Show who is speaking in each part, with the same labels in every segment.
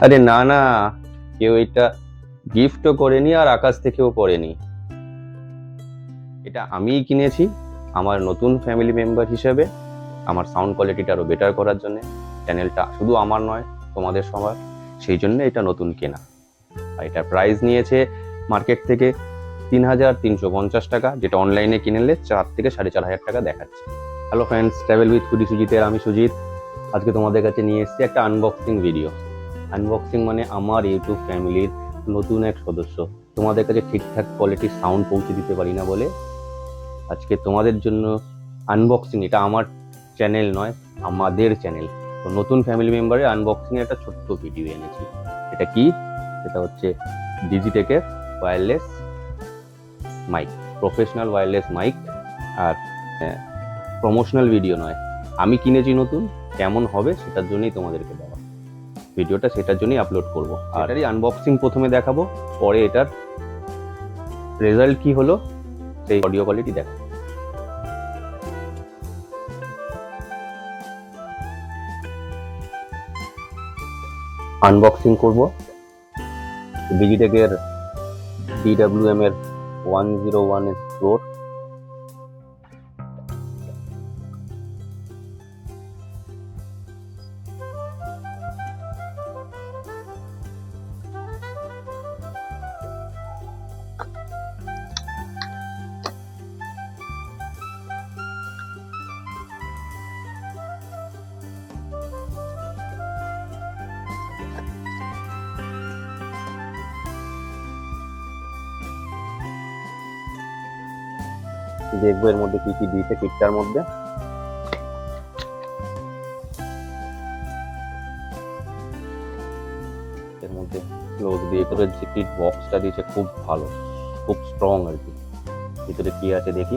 Speaker 1: আরে না না, কেউ এটা গিফটও করেনি আর আকাশ থেকেও পড়েনি। এটা আমিই কিনেছি আমার নতুন ফ্যামিলি মেম্বার হিসেবে, আমার সাউন্ড কোয়ালিটিটা আরো বেটার করার জন্য। চ্যানেলটা শুধু আমার নয়, তোমাদের সবার, সেই জন্য এটা নতুন কেনা। আর এটার প্রাইস নিয়েছে মার্কেট থেকে 3,350 টাকা, যেটা অনলাইনে কিনলে 4 থেকে 4,500 টাকা দেখাচ্ছে। Hello friends, travel with foodie সুজিতের আমি সুজিত। আজকে তোমাদের কাছে নিয়ে এসেছি একটা আনবক্সিং ভিডিও। আনবক্সিং মানে আমার ইউটিউব ফ্যামিলির নতুন এক সদস্য। তোমাদের কাছে ঠিকঠাক কোয়ালিটির সাউন্ড পৌঁছে দিতে পারি না বলে আজকে তোমাদের জন্য আনবক্সিং। এটা আমার চ্যানেল নয়, আমাদের চ্যানেল। তো নতুন ফ্যামিলি মেম্বারের আনবক্সিং এর একটা ছোট্ট ভিডিও এনেছি। এটা কি? এটা হচ্ছে ডিজিটেকের wireless mic, professional wireless mic. আর প্রমোশনাল ভিডিও নয়, আমি কিনেছি নতুন, কেমন হবে সেটার জন্যই তোমাদেরকে দেওয়া ভিডিওটা, সেটার জন্যই আপলোড করবো। আর এটারই আনবক্সিং প্রথমে দেখাবো, পরে এটার রেজাল্ট কি হলো সেই অডিও কোয়ালিটি দেখাবো। আনবক্সিং করব ডিজিটেকের DWM এর 101 প্রো। দেখবো এর মধ্যে কি কি দিয়েছে কিটটার মধ্যে। এর মধ্যে ক্লোজ দিয়ে করে যে কিট বক্সটা দিয়েছে খুব ভালো, খুব স্ট্রং আর কি। ভিতরে কি আছে দেখি।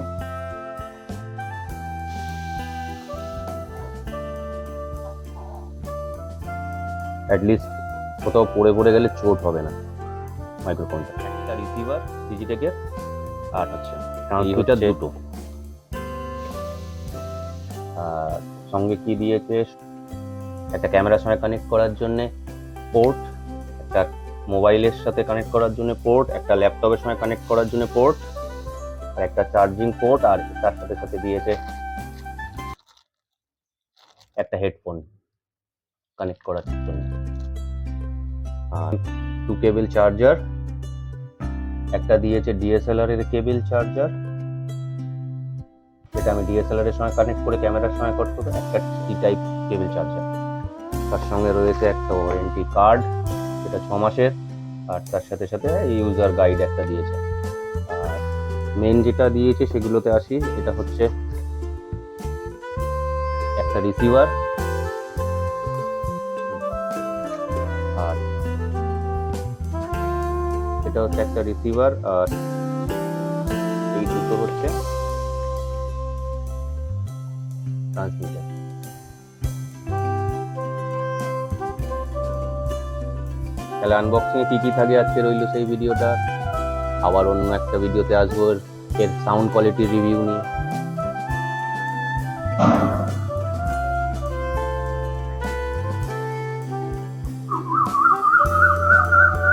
Speaker 1: অ্যাটলিস্ট কোথাও পড়ে পড়ে গেলে চোট হবে না মাইক্রোফোনটা। একটা রিসিভার ডিজিটেকের, আর আচ্ছা ট্রান্সমিটার দুটো। আর সঙ্গে কি দিয়েছে, একটা ক্যামেরার সঙ্গে কানেক্ট করার জন্য পোর্ট, একটা মোবাইলের সাথে কানেক্ট করার জন্য পোর্ট, একটা ল্যাপটপের সঙ্গে কানেক্ট করার জন্য পোর্ট, আর একটা চার্জিং পোর্ট। আর তার সাথে সাথে দিয়েছে একটা হেডফোন কানেক্ট করার জন্য, আর 2 কেবল চার্জার। একটা দিয়েছে DSLR এর কেবল চার্জার, যেটা আমি DSLR এর সঙ্গে কানেক্ট করে ক্যামেরার সঙ্গে করতে হবে। একটা C টাইপ কেবল চার্জার। তার সঙ্গে রয়েছে একটা ওয়ারেন্টি কার্ড, যেটা 6 মাসের। আর তার সাথে সাথে ইউজার গাইড একটা দিয়েছে। আর মেন যেটা দিয়েছে সেগুলোতে আসি। এটা হচ্ছে একটা রিসিভার, আর এটা হচ্ছে একটা রিসিভার, আর এই দুটো হচ্ছে ট্রান্সমিটার। তাহলে আনবক্সিং এ কি কি থাকে আজকে রইলো সেই ভিডিওটা। আবার অন্য একটা ভিডিওতে আসবো এর সাউন্ড কোয়ালিটি রিভিউ নিয়ে।